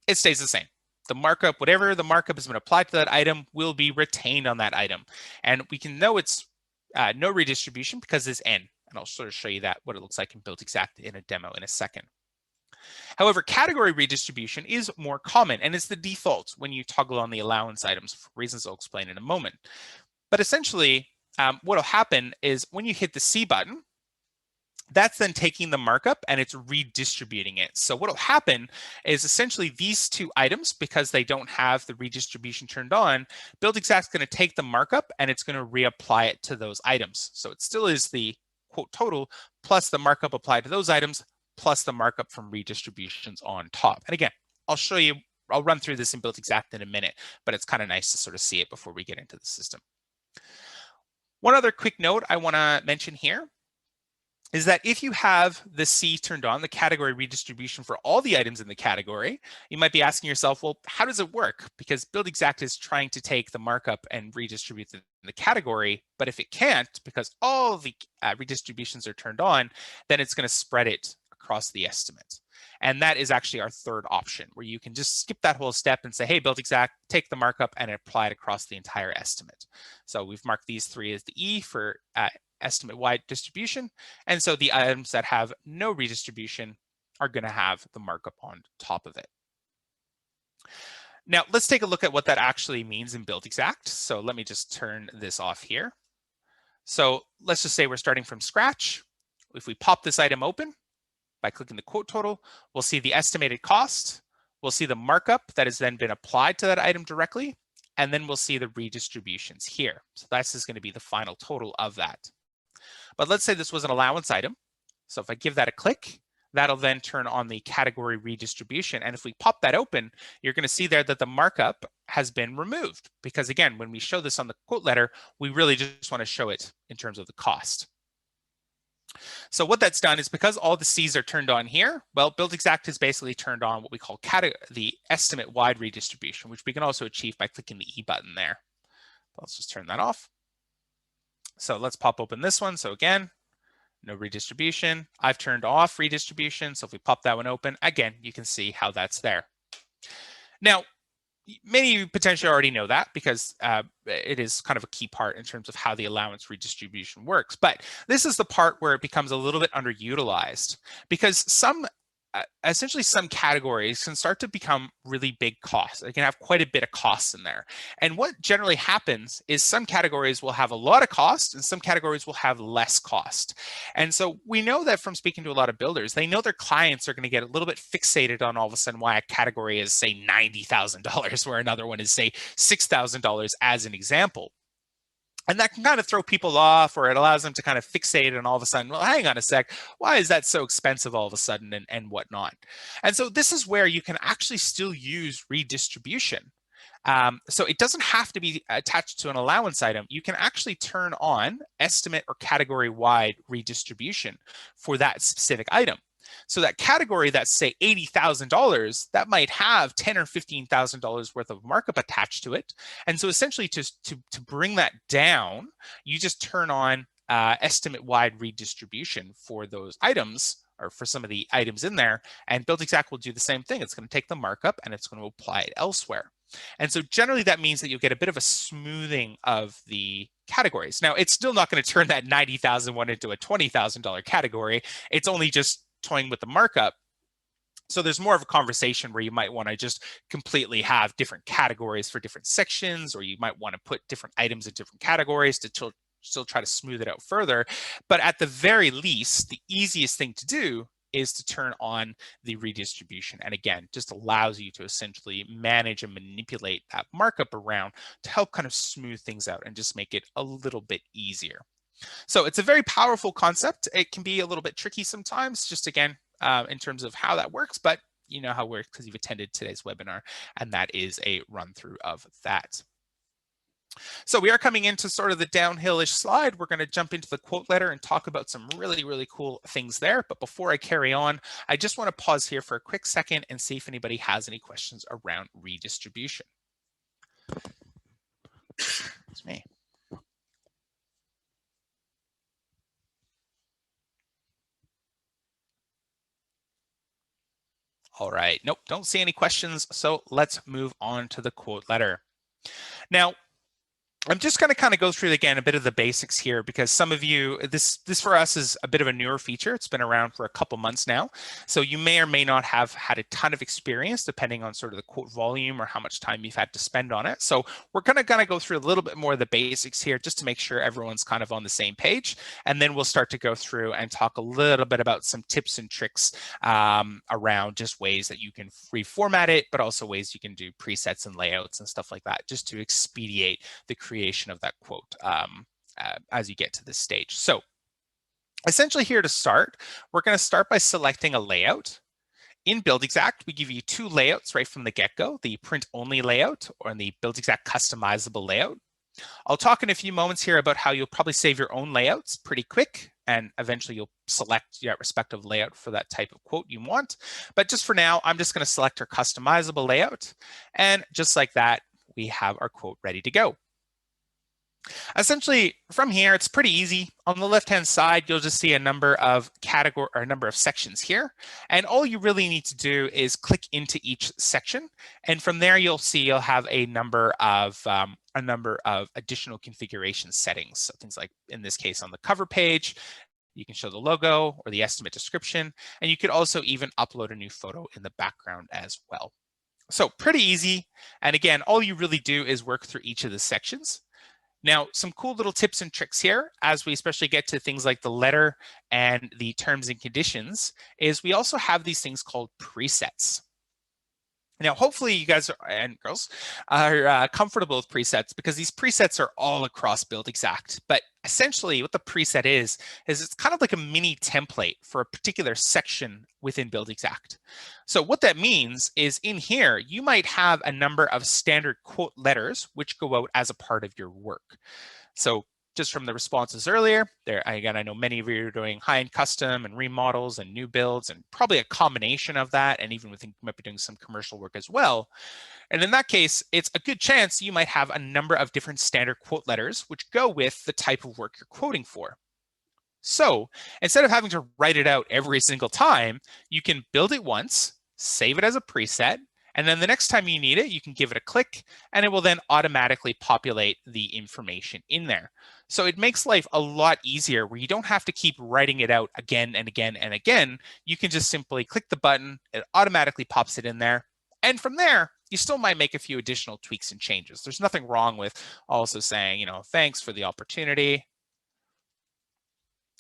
it stays the same. The markup, whatever the markup has been applied to that item, will be retained on that item. And we can know it's no redistribution because it's N. And I'll sort of show you that, what it looks like in Buildxact in a demo in a second. However, category redistribution is more common, and it's the default when you toggle on the allowance items for reasons I'll explain in a moment. But essentially, what will happen is when you hit the C button, that's then taking the markup and it's redistributing it. So what will happen is essentially these two items, because they don't have the redistribution turned on, Buildxact's going to take the markup and it's going to reapply it to those items. So it still is the quote total plus the markup applied to those items plus the markup from redistributions on top. And again, I'll run through this in Buildxact in a minute, but it's kind of nice to sort of see it before we get into the system. One other quick note I want to mention here is that if you have the C turned on, the category redistribution for all the items in the category, you might be asking yourself, well, how does it work? Because Buildxact is trying to take the markup and redistribute the category, but if it can't, because all the redistributions are turned on, then it's going to spread it across the estimate. And that is actually our third option, where you can just skip that whole step and say, hey, Buildxact, take the markup and apply it across the entire estimate. So we've marked these three as the E for estimate-wide distribution. And so the items that have no redistribution are going to have the markup on top of it. Now, let's take a look at what that actually means in Buildxact. So let me just turn this off here. So let's just say we're starting from scratch. If we pop this item open by clicking the quote total, we'll see the estimated cost. We'll see the markup that has then been applied to that item directly. And then we'll see the redistributions here. So this is going to be the final total of that. But let's say this was an allowance item. So if I give that a click, that'll then turn on the category redistribution. And if we pop that open, you're going to see there that the markup has been removed. Because again, when we show this on the quote letter, we really just want to show it in terms of the cost. So what that's done is because all the C's are turned on here, well, Buildxact has basically turned on what we call the estimate-wide redistribution, which we can also achieve by clicking the E button there. Let's just turn that off. So let's pop open this one. So again, no redistribution. I've turned off redistribution. So if we pop that one open, again, you can see how that's there. Now, many of you potentially already know that because it is kind of a key part in terms of how the allowance redistribution works. But this is the part where it becomes a little bit underutilized because essentially some categories can start to become really big costs. They can have quite a bit of costs in there. And what generally happens is some categories will have a lot of cost and some categories will have less cost. And so we know that from speaking to a lot of builders, they know their clients are going to get a little bit fixated on all of a sudden why a category is, say, $90,000, where another one is, say, $6,000 as an example. And that can kind of throw people off, or it allows them to kind of fixate and all of a sudden, well, hang on a sec, why is that so expensive all of a sudden and whatnot? And so this is where you can actually still use redistribution. So it doesn't have to be attached to an allowance item. You can actually turn on estimate or category wide redistribution for that specific item. So that category that's say $80,000, that might have $10,000 or $15,000 worth of markup attached to it. And so essentially to bring that down, you just turn on estimate wide redistribution for those items, or for some of the items in there, and Buildxact will do the same thing. It's going to take the markup and it's going to apply it elsewhere. And so generally that means that you'll get a bit of a smoothing of the categories. Now, it's still not going to turn that $90,000 one into a $20,000 category. It's only just toying with the markup. So there's more of a conversation where you might want to just completely have different categories for different sections, or you might want to put different items in different categories to still try to smooth it out further. But at the very least, the easiest thing to do is to turn on the redistribution. And again, just allows you to essentially manage and manipulate that markup around to help kind of smooth things out and just make it a little bit easier. So it's a very powerful concept. It can be a little bit tricky sometimes, just again, in terms of how that works, but you know how it works because you've attended today's webinar, and that is a run through of that. So we are coming into sort of the downhill-ish slide. We're going to jump into the quote letter and talk about some really, really cool things there. But before I carry on, I just want to pause here for a quick second and see if anybody has any questions around redistribution. It's me. All right, nope, don't see any questions. So let's move on to the quote letter. Now, I'm just going to kind of go through again a bit of the basics here, because some of you, this for us is a bit of a newer feature. It's been around for a couple months now. So you may or may not have had a ton of experience depending on sort of the quote volume or how much time you've had to spend on it. So we're going to kind of go through a little bit more of the basics here just to make sure everyone's kind of on the same page. And then we'll start to go through and talk a little bit about some tips and tricks around just ways that you can reformat it, but also ways you can do presets and layouts and stuff like that, just to expedite the creation of that quote as you get to this stage. So essentially here to start, we're going to start by selecting a layout. In Buildxact, we give you two layouts right from the get-go, the print-only layout or the Buildxact customizable layout. I'll talk in a few moments here about how you'll probably save your own layouts pretty quick, and eventually you'll select your respective layout for that type of quote you want. But just for now, I'm just going to select our customizable layout. And just like that, we have our quote ready to go. Essentially, from here, it's pretty easy. On the left-hand side, you'll just see a number of category or a number of sections here. And all you really need to do is click into each section. And from there, you'll see you'll have a number of additional configuration settings. So things like, in this case, on the cover page, you can show the logo or the estimate description. And you could also even upload a new photo in the background as well. So pretty easy. And again, all you really do is work through each of the sections. Now, some cool little tips and tricks here, as we especially get to things like the letter and the terms and conditions, is we also have these things called presets. Now, hopefully you guys and girls are comfortable with presets, because these presets are all across Buildxact. But essentially what the preset is it's kind of like a mini template for a particular section within Buildxact. So what that means is in here, you might have a number of standard quote letters which go out as a part of your work. So just from the responses earlier, there again, I know many of you are doing high-end custom and remodels and new builds, and probably a combination of that, and even with you might be doing some commercial work as well. And in that case, it's a good chance you might have a number of different standard quote letters which go with the type of work you're quoting for. So instead of having to write it out every single time, you can build it once, save it as a preset, and then the next time you need it, you can give it a click, and it will then automatically populate the information in there. So it makes life a lot easier, where you don't have to keep writing it out again and again and again. You can just simply click the button, it automatically pops it in there. And from there, you still might make a few additional tweaks and changes. There's nothing wrong with also saying, thanks for the opportunity,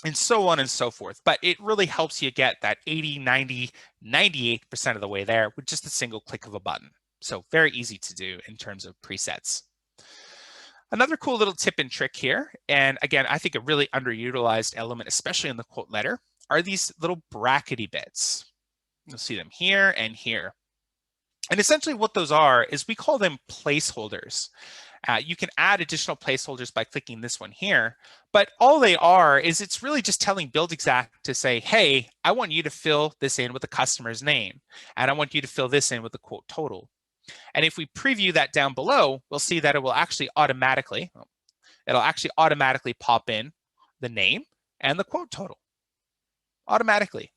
and so on and so forth. But it really helps you get that 80, 90, 98% of the way there with just a single click of a button. So very easy to do in terms of presets. Another cool little tip and trick here, and again, I think a really underutilized element, especially in the quote letter, are these little brackety bits. You'll see them here and here. And essentially what those are is we call them placeholders. You can add additional placeholders by clicking this one here, but all they are is it's really just telling Buildxact to say, hey, I want you to fill this in with the customer's name, and I want you to fill this in with the quote total. And if we preview that down below, we'll see that it will actually automatically pop in the name and the quote total automatically.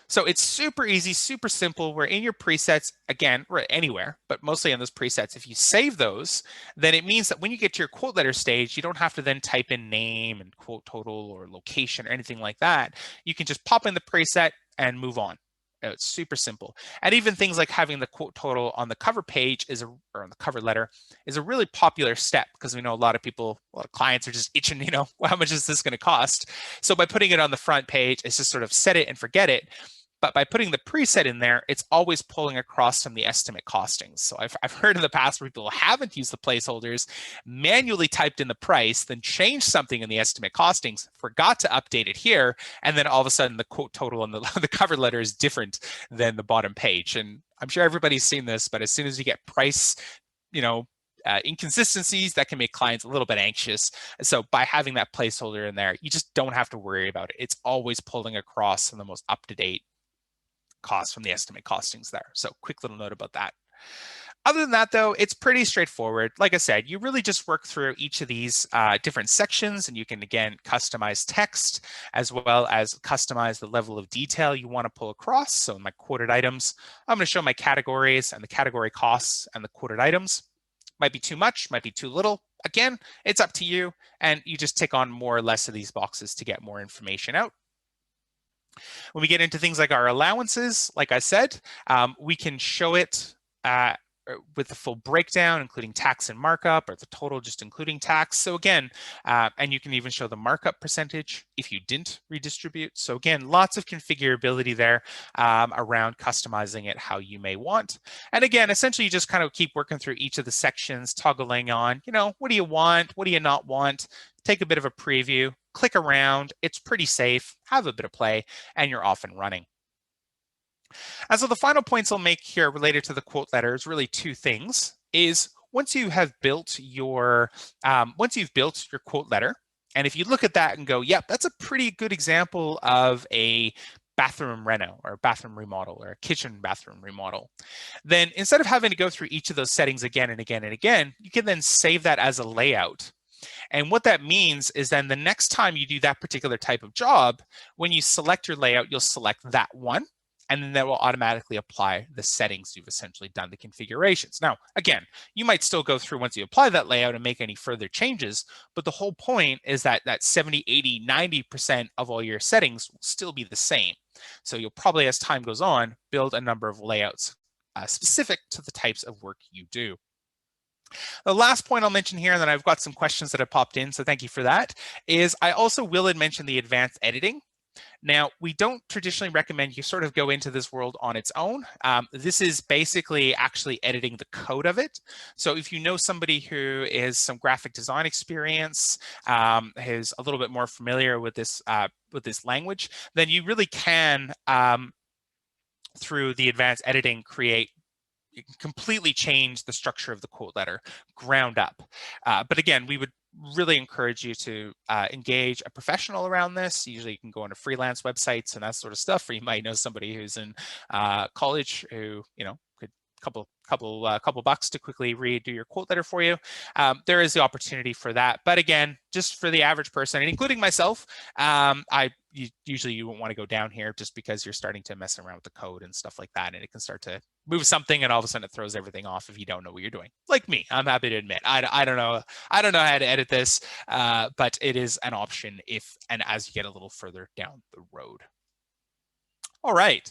So it's super easy, super simple. We're in your presets, again, we're anywhere, but mostly in those presets. If you save those, then it means that when you get to your quote letter stage, you don't have to then type in name and quote total or location or anything like that. You can just pop in the preset and move on. It's super simple. And even things like having the quote total on the cover page or on the cover letter is a really popular step, because we know a lot of clients are just itching, well, how much is this going to cost? So by putting it on the front page, it's just sort of set it and forget it. But by putting the preset in there, it's always pulling across from the estimate costings. So I've heard in the past where people haven't used the placeholders, manually typed in the price, then changed something in the estimate costings, forgot to update it here, and then all of a sudden the quote total on the cover letter is different than the bottom page. And I'm sure everybody's seen this, but as soon as you get price, inconsistencies, that can make clients a little bit anxious. So by having that placeholder in there, you just don't have to worry about it. It's always pulling across from the most up-to-date costs from the estimate costings there. So quick little note about that. Other than that, though, it's pretty straightforward. Like I said, you really just work through each of these different sections, and you can, again, customize text as well as customize the level of detail you want to pull across. So in my quoted items, I'm going to show my categories and the category costs and the quoted items. Might be too much, might be too little. Again, it's up to you, and you just tick on more or less of these boxes to get more information out. When we get into things like our allowances, like I said, we can show it with the full breakdown, including tax and markup, or the total just including tax. So again, and you can even show the markup percentage if you didn't redistribute. So again, lots of configurability there around customizing it how you may want. And again, essentially you just kind of keep working through each of the sections, toggling on, what do you want? What do you not want? Take a bit of a preview, click around. It's pretty safe, have a bit of play, and you're off and running. And so the final points I'll make here related to the quote letter is really two things. Is once you've built your quote letter, and if you look at that and go, yep, that's a pretty good example of a bathroom reno or a bathroom remodel or a kitchen bathroom remodel, then instead of having to go through each of those settings again and again and again, you can then save that as a layout. And what that means is then the next time you do that particular type of job, when you select your layout, you'll select that one, and then that will automatically apply the settings you've essentially done, the configurations. Now, again, you might still go through once you apply that layout and make any further changes, but the whole point is that 70, 80, 90% of all your settings will still be the same. So you'll probably, as time goes on, build a number of layouts specific to the types of work you do. The last point I'll mention here, and then I've got some questions that have popped in, so thank you for that, is I also will mention the advanced editing. Now, we don't traditionally recommend you sort of go into this world on its own. This is basically actually editing the code of it. So if you know somebody who is some graphic design experience, who's a little bit more familiar with this language, then you really can, through the advanced editing, you can completely change the structure of the quote letter ground up. But again, we would really encourage you to engage a professional around this. Usually you can go onto freelance websites and that sort of stuff, or you might know somebody who's in college who, could couple bucks to quickly redo your quote letter for you. There is the opportunity for that. But again, just for the average person, and including myself, usually you won't want to go down here just because you're starting to mess around with the code and stuff like that. And it can start to move something and all of a sudden it throws everything off if you don't know what you're doing. Like me, I'm happy to admit, I don't know how to edit this, but it is an option if and as you get a little further down the road. All right.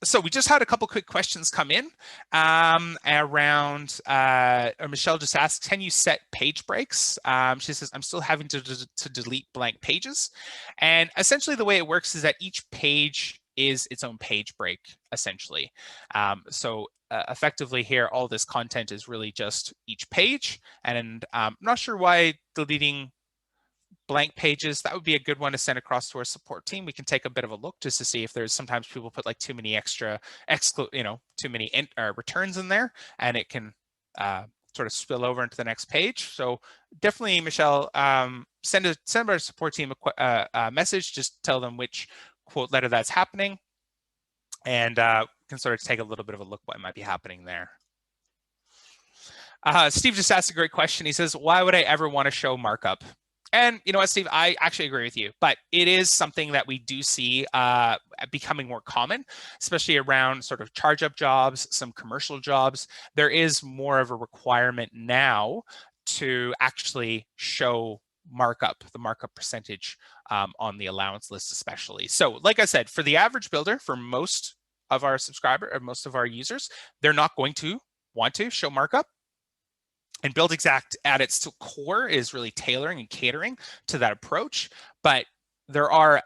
So we just had a couple quick questions come in around, Michelle just asked, can you set page breaks? She says, I'm still having to delete blank pages. And essentially the way it works is that each page is its own page break, essentially. So effectively here, all this content is really just each page. And I'm not sure why deleting blank pages, that would be a good one to send across to our support team. We can take a bit of a look just to see if there's sometimes people put like too many extra too many returns in there, and it can sort of spill over into the next page. So definitely, Michelle, send our support team a message. Just tell them which quote letter that's happening, and can sort of take a little bit of a look what might be happening there. Steve just asked a great question. He says, why would I ever want to show markup? And you know what, Steve, I actually agree with you, but it is something that we do see becoming more common, especially around sort of charge up jobs, some commercial jobs. There is more of a requirement now to actually show markup, the markup percentage on the allowance list especially. So like I said, for the average builder, for most of our most of our users, they're not going to want to show markup. And Buildxact at its core is really tailoring and catering to that approach. But there are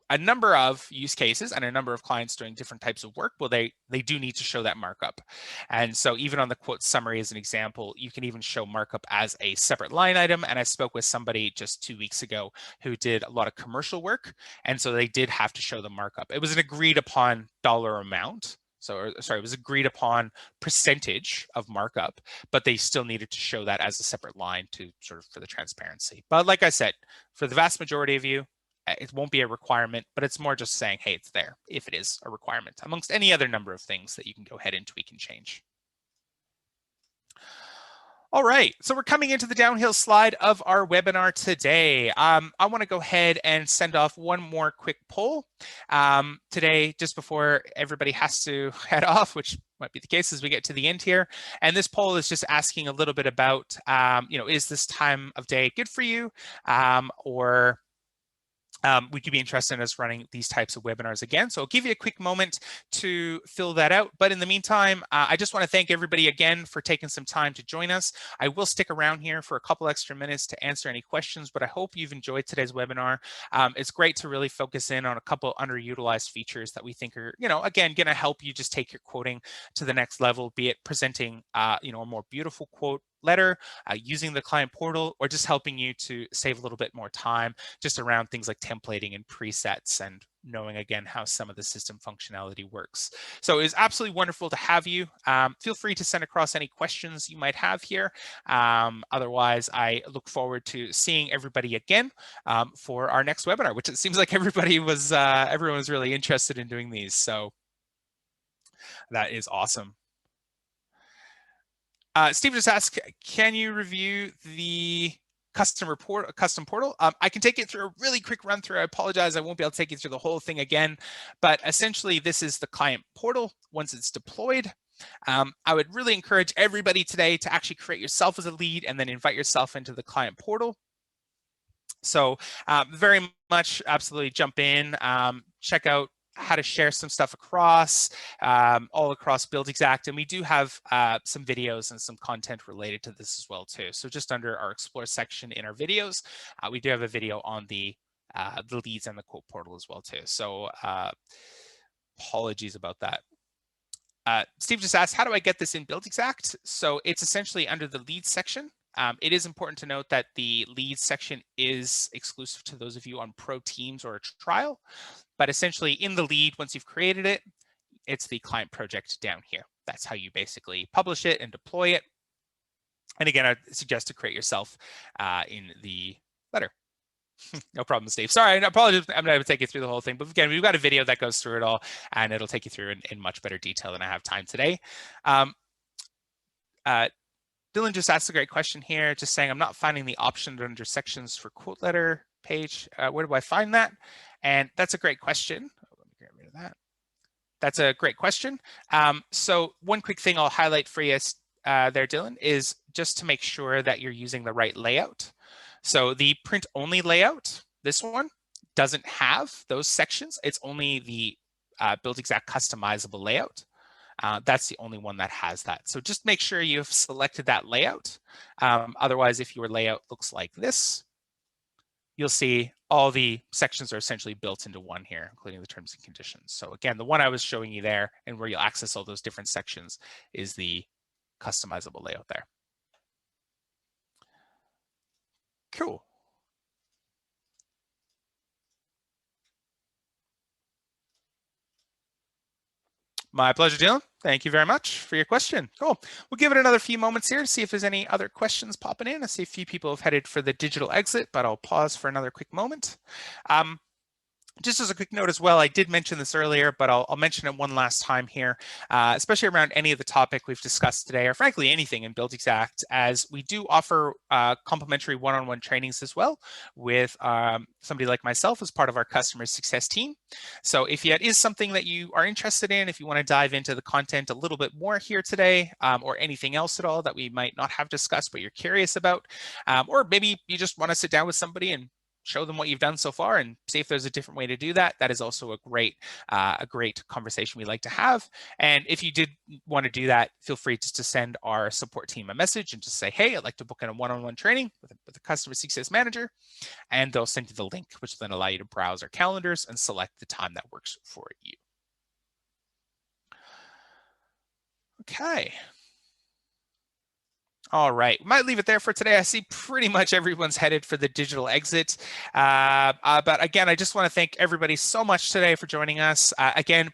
a number of use cases and a number of clients doing different types of work. Well, they do need to show that markup. And so even on the quote summary as an example, you can even show markup as a separate line item. And I spoke with somebody just 2 weeks ago who did a lot of commercial work. And so they did have to show the markup. It was an agreed upon dollar amount. So, sorry, it was agreed upon percentage of markup, but they still needed to show that as a separate line to sort of for the transparency. But like I said, for the vast majority of you, it won't be a requirement, but it's more just saying, hey, it's there if it is a requirement amongst any other number of things that you can go ahead and tweak and change. All right, so we're coming into the downhill slide of our webinar today. I want to go ahead and send off one more quick poll today, just before everybody has to head off, which might be the case as we get to the end here. And this poll is just asking a little bit about, is this time of day good for you, or would you be interested in us running these types of webinars again? So I'll give you a quick moment to fill that out. But in the meantime, I just want to thank everybody again for taking some time to join us. I will stick around here for a couple extra minutes to answer any questions, but I hope you've enjoyed today's webinar. It's great to really focus in on a couple underutilized features that we think are, again, going to help you just take your quoting to the next level, be it presenting, a more beautiful quote letter, using the client portal, or just helping you to save a little bit more time just around things like templating and presets and knowing again how some of the system functionality works. So it's absolutely wonderful to have you. Feel free to send across any questions you might have here. Otherwise, I look forward to seeing everybody again for our next webinar, which it seems like everyone was really interested in doing these. So that is awesome. Steve just asked, can you review the custom portal? I can take you through a really quick run through. I apologize, I won't be able to take you through the whole thing again, but essentially this is the client portal once it's deployed. I would really encourage everybody today to actually create yourself as a lead and then invite yourself into the client portal. So very much absolutely jump in, check out how to share some stuff across, all across Buildxact. And we do have some videos and some content related to this as well too. So just under our Explore section in our videos, we do have a video on the leads and the quote portal as well too. So apologies about that. Steve just asked, how do I get this in Buildxact? So it's essentially under the leads section. It is important to note that the leads section is exclusive to those of you on pro teams or a trial, but essentially in the lead, once you've created it, it's the client project down here. That's how you basically publish it and deploy it. And again, I suggest to create yourself in the letter. No problem, Steve. Sorry, I apologize. I'm not going to take you through the whole thing, but again, we've got a video that goes through it all, and it'll take you through in much better detail than I have time today. Dylan just asked a great question here, just saying, I'm not finding the option under sections for quote letter page. Where do I find that? And that's a great question. Let me get rid of that. That's a great question. So one quick thing I'll highlight for you there, Dylan, is just to make sure that you're using the right layout. So the print only layout, this one, doesn't have those sections. It's only the Buildxact customizable layout. That's the only one that has that. So just make sure you've selected that layout. Otherwise, if your layout looks like this, you'll see all the sections are essentially built into one here, including the terms and conditions. So again, the one I was showing you there and where you'll access all those different sections is the customizable layout there. Cool. My pleasure, Dylan. Thank you very much for your question. Cool. We'll give it another few moments here to see if there's any other questions popping in. I see a few people have headed for the digital exit, but I'll pause for another quick moment. Just as a quick note as well, I did mention this earlier, but I'll mention it one last time here, especially around any of the topic we've discussed today, or frankly, anything in Buildxact, as we do offer complimentary one-on-one trainings as well with somebody like myself as part of our customer success team. So if it is something that you are interested in, if you want to dive into the content a little bit more here today, or anything else at all that we might not have discussed, but you're curious about, or maybe you just want to sit down with somebody and show them what you've done so far and see if there's a different way to do that. That is also a great conversation we like to have. And if you did want to do that, feel free just to send our support team a message and just say, hey, I'd like to book in a one-on-one training with a customer success manager. And they'll send you the link, which will then allow you to browse our calendars and select the time that works for you. Okay. All right, we might leave it there for today. I see pretty much everyone's headed for the digital exit. But again, I just want to thank everybody so much today for joining us. Again,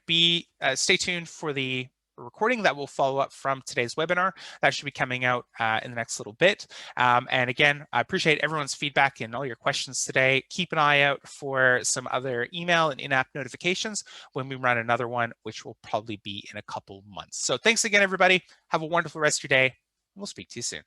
stay tuned for the recording that will follow up from today's webinar. That should be coming out in the next little bit. And again, I appreciate everyone's feedback and all your questions today. Keep an eye out for some other email and in-app notifications when we run another one, which will probably be in a couple months. So thanks again, everybody. Have a wonderful rest of your day. We'll speak to you soon.